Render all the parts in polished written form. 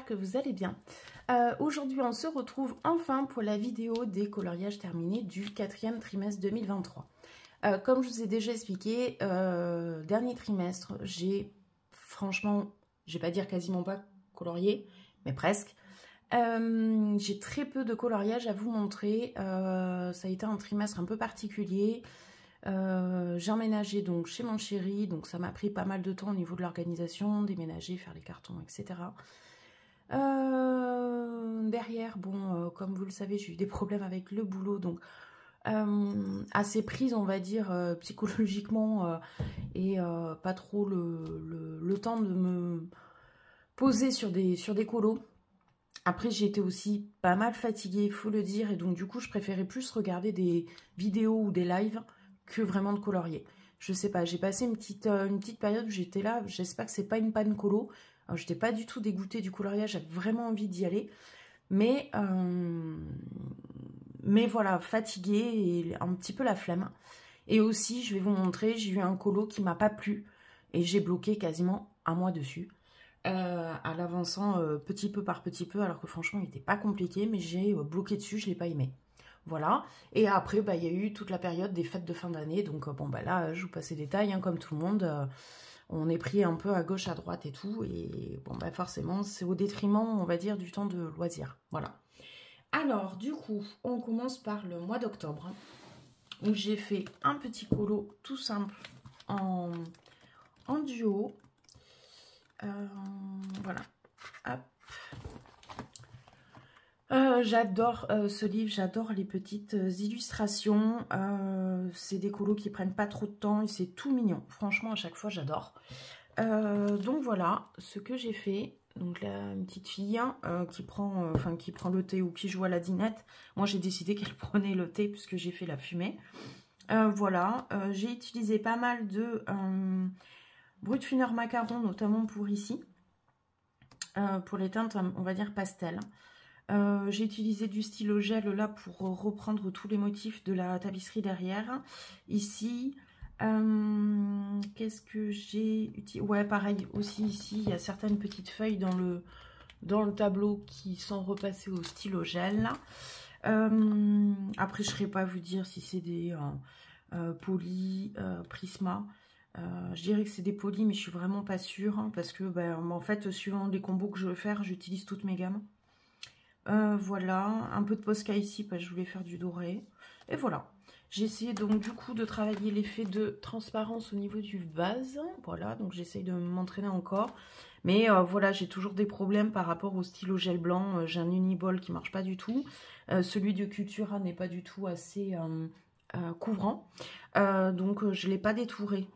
j'espère que vous allez bien. Aujourd'hui, on se retrouve enfin pour la vidéo des coloriages terminés du 4e trimestre 2023. Comme je vous ai déjà expliqué, dernier trimestre, franchement, je vais pas dire quasiment pas colorié, mais presque. J'ai très peu de coloriage à vous montrer. Ça a été un trimestre un peu particulier. J'ai emménagé donc chez mon chéri, donc ça m'a pris pas mal de temps au niveau de l'organisation, déménager, faire les cartons, etc. Derrière, bon, comme vous le savez, j'ai eu des problèmes avec le boulot, donc assez prise, on va dire, psychologiquement, et pas trop le temps de me poser sur des colos. Après, j'ai été aussi pas mal fatiguée, il faut le dire, et donc du coup, je préférais plus regarder des vidéos ou des lives que vraiment de colorier. Je sais pas, j'ai passé une petite période où j'étais là, j'espère que c'est pas une panne colo. J'étais pas du tout dégoûtée du coloriage, j'avais vraiment envie d'y aller. Mais voilà, fatiguée et un petit peu la flemme. Et aussi, je vais vous montrer, j'ai eu un colo qui m'a pas plu. Et j'ai bloqué quasiment un mois dessus. À l'avançant petit peu par petit peu, alors que franchement, il n'était pas compliqué. Mais j'ai bloqué dessus, je ne l'ai pas aimé. Voilà. Et après, bah, il y a eu toute la période des fêtes de fin d'année. Donc, bon, bah là, je vous passe les détails, hein, comme tout le monde. On est pris un peu à gauche, à droite et tout. Et bon, bah forcément, c'est au détriment, on va dire, du temps de loisir. Voilà. Alors, du coup, on commence par le mois d'octobre, où j'ai fait un petit colo tout simple en duo. Voilà. Hop. J'adore ce livre, j'adore les petites illustrations. C'est des colos qui prennent pas trop de temps et c'est tout mignon. Franchement, à chaque fois, j'adore. Donc voilà ce que j'ai fait. Donc là, une petite fille qui prend le thé ou qui joue à la dinette. Moi, j'ai décidé qu'elle prenait le thé puisque j'ai fait la fumée. Voilà, j'ai utilisé pas mal de Brutfunner macaron, notamment pour ici. Pour les teintes, on va dire pastel. J'ai utilisé du stylo gel là pour reprendre tous les motifs de la tapisserie derrière. Ici, qu'est-ce que j'ai utilisé? Ouais, pareil, aussi ici, il y a certaines petites feuilles dans le tableau qui sont repassées au stylo gel. Après, je ne saurais pas vous dire si c'est des poly, Prisma. Je dirais que c'est des polis, mais je suis vraiment pas sûre, hein, parce que en fait, suivant les combos que je veux faire, j'utilise toutes mes gammes. Voilà, un peu de Posca ici, parce que je voulais faire du doré. Et voilà, j'ai essayé donc du coup de travailler l'effet de transparence au niveau du vase. Voilà, donc j'essaye de m'entraîner encore. Mais voilà, j'ai toujours des problèmes par rapport au stylo gel blanc. J'ai un Uniball qui marche pas du tout. Celui de Cultura n'est pas du tout assez couvrant. Donc je ne l'ai pas détouré.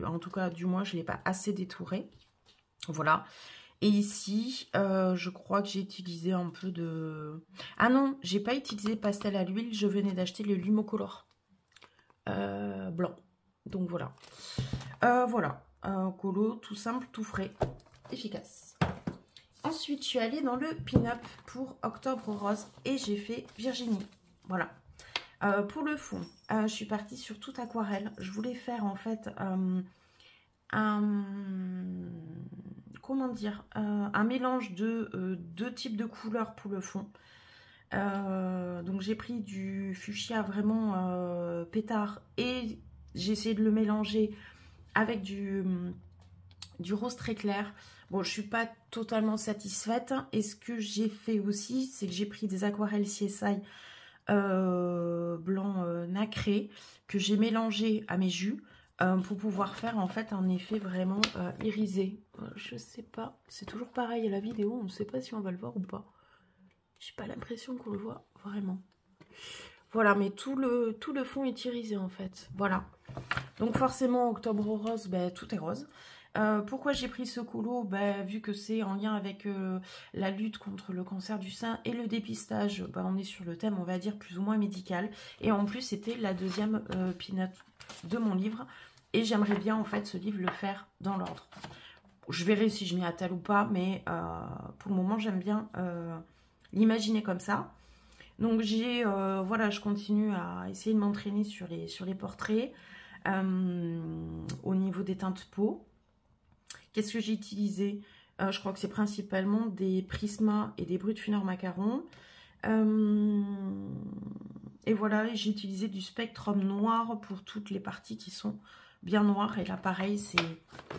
En tout cas, du moins, je ne l'ai pas assez détouré. Voilà. Et ici, je crois que j'ai utilisé un peu de... Ah non, j'ai pas utilisé pastel à l'huile. Je venais d'acheter le Lumocolor blanc. Donc voilà. Voilà. Colo tout simple, tout frais, efficace. Ensuite, je suis allée dans le pin-up pour Octobre Rose et j'ai fait Virginie. Voilà. Pour le fond, je suis partie sur toute aquarelle. Je voulais faire en fait comment dire, un mélange de deux types de couleurs pour le fond. Donc j'ai pris du fuchsia vraiment pétard et j'ai essayé de le mélanger avec du rose très clair. Bon, je suis pas totalement satisfaite. Et ce que j'ai fait aussi, c'est que j'ai pris des aquarelles CSI blanc nacré que j'ai mélangé à mes jus pour pouvoir faire en fait un effet vraiment irisé. Je sais pas, c'est toujours pareil à la vidéo, on ne sait pas si on va le voir ou pas. J'ai pas l'impression qu'on le voit vraiment. Voilà, mais tout le fond est irisé en fait. Voilà. Donc forcément, Octobre Rose, tout est rose. Pourquoi j'ai pris ce colo? Vu que c'est en lien avec la lutte contre le cancer du sein et le dépistage, on est sur le thème, on va dire, plus ou moins médical. Et en plus, c'était la deuxième pin-up de mon livre. Et j'aimerais bien, en fait, ce livre, le faire dans l'ordre. Je verrai si je m'y attelle ou pas, mais pour le moment, j'aime bien l'imaginer comme ça. Donc, voilà, je continue à essayer de m'entraîner sur les portraits au niveau des teintes peau. Qu'est-ce que j'ai utilisé? Je crois que c'est principalement des Prisma et des Brutfuner Macaron. Et voilà, j'ai utilisé du Spectrum noir pour toutes les parties qui sont bien noires. Et là, pareil,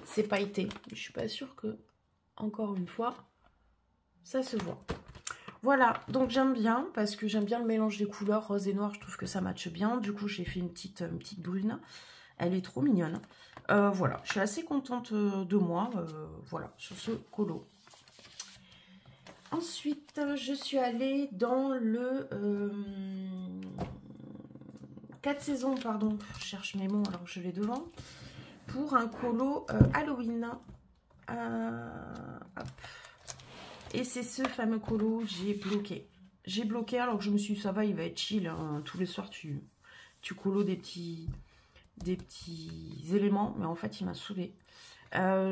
c'est pailleté. Je suis pas sûre que, encore une fois, ça se voit. Voilà, donc j'aime bien, parce que j'aime bien le mélange des couleurs rose et noir. Je trouve que ça matche bien. Du coup, j'ai fait une petite brune. Elle est trop mignonne. Voilà, je suis assez contente de moi, voilà, sur ce colo. Ensuite, je suis allée dans le 4 saisons, pardon, je cherche mes mots alors que je l'ai devant, pour un colo Halloween. Hop. Et c'est ce fameux colo, j'ai bloqué. J'ai bloqué alors que je me suis dit, ça va, il va être chill, hein. Tous les soirs, tu colo des petits éléments, mais en fait, il m'a saoulée.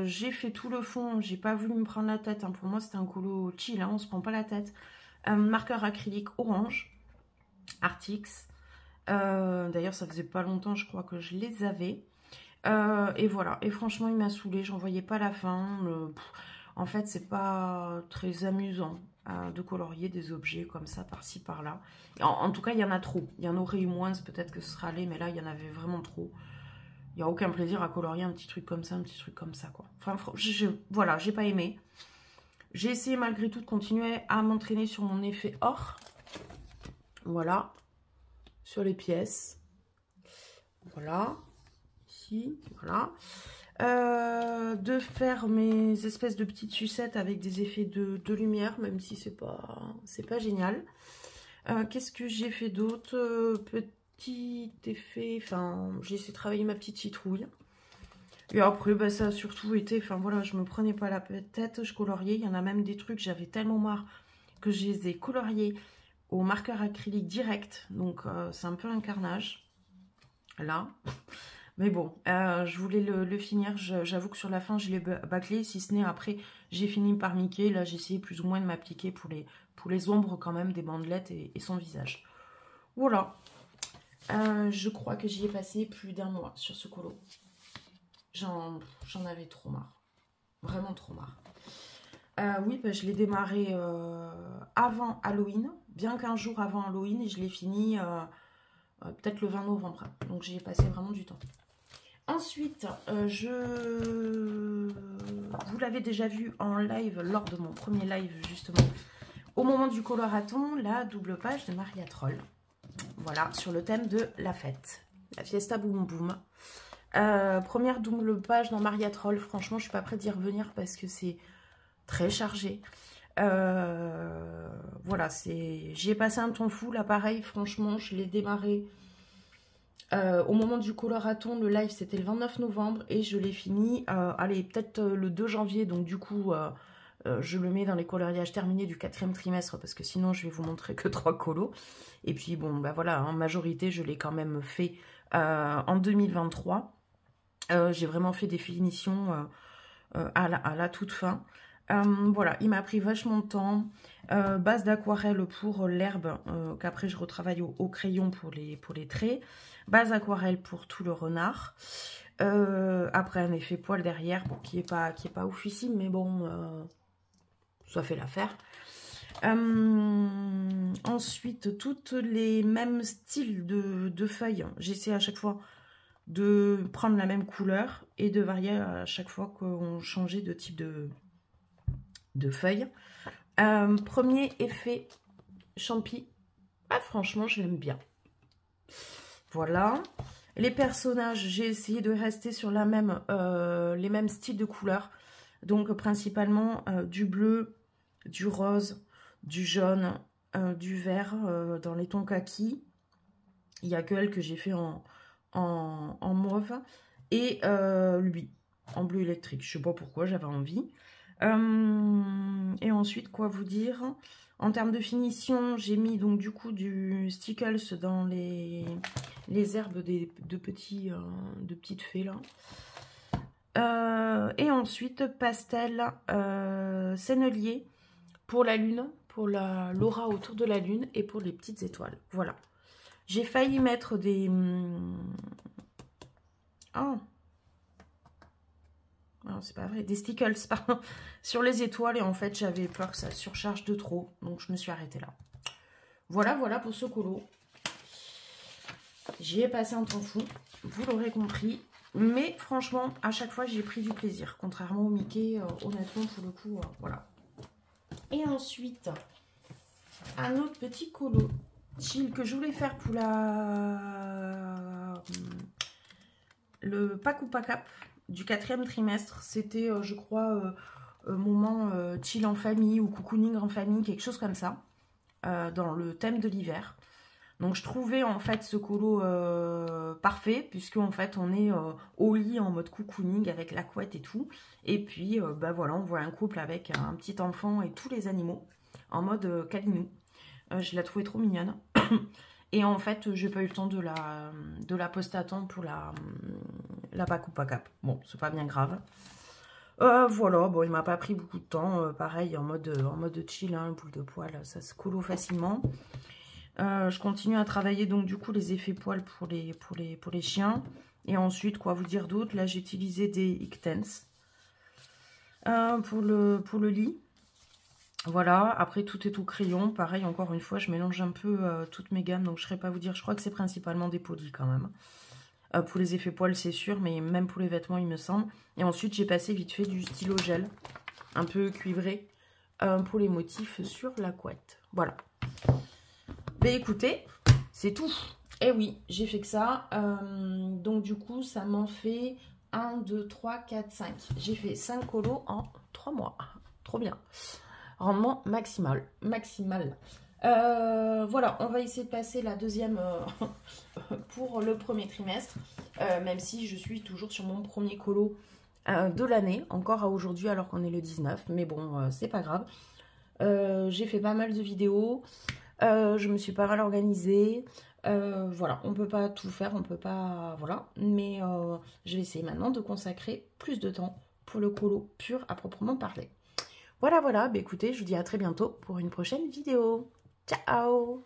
J'ai fait tout le fond, j'ai pas voulu me prendre la tête, hein. Pour moi c'était un colo chill, hein, on se prend pas la tête. Marqueur acrylique orange, Artix. D'ailleurs ça faisait pas longtemps, je crois que je les avais. Et voilà, et franchement il m'a saoulée, j'en voyais pas la fin. En fait c'est pas très amusant de colorier des objets comme ça par-ci par-là. En tout cas il y en a trop, il y en aurait eu moins, peut-être que ce sera allé, mais là il y en avait vraiment trop. Il n'y a aucun plaisir à colorier un petit truc comme ça, quoi. Enfin, voilà, j'ai pas aimé. J'ai essayé malgré tout de continuer à m'entraîner sur mon effet or. Voilà. Sur les pièces. Voilà. Ici, voilà. De faire mes espèces de petites sucettes avec des effets de lumière, même si c'est pas génial. Qu'est-ce que j'ai fait d'autre? Petit effet, enfin j'ai essayé de travailler ma petite citrouille. Et après bah, ça a surtout été, enfin voilà, je me prenais pas la tête, je coloriais. Il y en a même des trucs, j'avais tellement marre que je les ai coloriés au marqueur acrylique direct. Donc c'est un peu un carnage là. Mais bon, je voulais le finir. J'avoue que sur la fin je l'ai bâclé, si ce n'est après j'ai fini par miquer. Là j'ai essayé plus ou moins de m'appliquer pour les ombres quand même des bandelettes et son visage. Voilà. Je crois que j'y ai passé plus d'1 mois sur ce colo. J'en avais trop marre. Vraiment trop marre. Oui, bah, je l'ai démarré avant Halloween. Bien qu'un jour avant Halloween. Et je l'ai fini peut-être le 20 novembre. Donc j'y ai passé vraiment du temps. Ensuite, vous l'avez déjà vu en live lors de mon premier live justement. Au moment du coloraton, la double page de Maria Troll. Voilà, sur le thème de la fête. La Fiesta Boum Boum. Première double page dans Maria Troll. Franchement, je suis pas prête d'y revenir parce que c'est très chargé. Voilà, j'y ai passé un temps fou. Là, pareil, franchement, je l'ai démarré au moment du coloraton. Le live, c'était le 29 novembre et je l'ai fini, allez, peut-être le 2 janvier. Donc, du coup... je le mets dans les coloriages terminés du 4e trimestre parce que sinon je vais vous montrer que 3 colos. Et puis bon, bah voilà, en majorité je l'ai quand même fait en 2023. J'ai vraiment fait des finitions à la toute fin. Voilà, il m'a pris vachement de temps. Base d'aquarelle pour l'herbe qu'après je retravaille au crayon pour les traits. Base aquarelle pour tout le renard. Après un effet poil derrière, bon, qui est pas oufissime, mais bon... ça fait l'affaire. Ensuite, toutes les mêmes styles de feuilles. J'essaie à chaque fois de prendre la même couleur et de varier à chaque fois qu'on changeait de type de feuilles. Premier effet champi. Ah, franchement, je l'aime bien. Voilà. Les personnages, j'ai essayé de rester sur les mêmes styles de couleurs. Donc, principalement du bleu, du rose, du jaune, du vert dans les tons kaki. Il n'y a que elle que j'ai fait en mauve. Et lui, en bleu électrique. Je ne sais pas pourquoi, j'avais envie. Et ensuite, quoi vous dire? En termes de finition, j'ai mis donc du coup du Stickles dans les herbes de petites fées là. Et ensuite, pastel sennelier pour la lune, pour l'aura autour de la lune et pour les petites étoiles. Voilà. J'ai failli mettre des... Oh. Alors, non, c'est pas vrai, des stickers, pardon, sur les étoiles. Et en fait, j'avais peur que ça surcharge de trop. Donc, je me suis arrêtée là. Voilà, voilà pour ce colo. J'y ai passé un temps fou, vous l'aurez compris. Mais franchement, à chaque fois, j'ai pris du plaisir. Contrairement au Mickey, honnêtement, pour le coup, voilà. Et ensuite, un autre petit colo chill que je voulais faire pour le pack ou pas cap du 4e trimestre. C'était, je crois, moment chill en famille ou cocooning en famille, quelque chose comme ça, dans le thème de l'hiver. Donc je trouvais en fait ce colo parfait, puisque en fait on est au lit en mode cocooning avec la couette et tout. Et puis bah voilà, on voit un couple avec un petit enfant et tous les animaux en mode câlinou. Je la trouvais trop mignonne. Et en fait, j'ai pas eu le temps de la poster à temps pour la pack ou pas cap. Bon, c'est pas bien grave. Voilà, bon, il m'a pas pris beaucoup de temps. Pareil, en mode chill, hein, boule de poil, ça se colo facilement. Je continue à travailler donc du coup les effets poils pour les chiens. Et ensuite, quoi vous dire d'autre? Là, j'ai utilisé des Ictens pour le lit. Voilà, après tout est au crayon. Pareil, encore une fois, je mélange un peu toutes mes gammes. Donc je ne saurais pas vous dire, je crois que c'est principalement des polis quand même. Pour les effets poils, c'est sûr, mais même pour les vêtements, il me semble. Et ensuite, j'ai passé vite fait du stylo gel, un peu cuivré, pour les motifs sur la couette. Voilà. Ben écoutez, c'est tout. Et oui, j'ai fait que ça. Donc du coup, ça m'en fait 1, 2, 3, 4, 5. J'ai fait 5 colos en 3 mois. Trop bien. Rendement maximal. Voilà, on va essayer de passer la deuxième pour le premier trimestre. Même si je suis toujours sur mon premier colo de l'année. Encore à aujourd'hui alors qu'on est le 19. Mais bon, c'est pas grave. J'ai fait pas mal de vidéos. Je me suis pas mal organisée. Voilà, on peut pas tout faire, on peut pas... Voilà, mais je vais essayer maintenant de consacrer plus de temps pour le colo pur à proprement parler. Voilà, bah écoutez, je vous dis à très bientôt pour une prochaine vidéo. Ciao!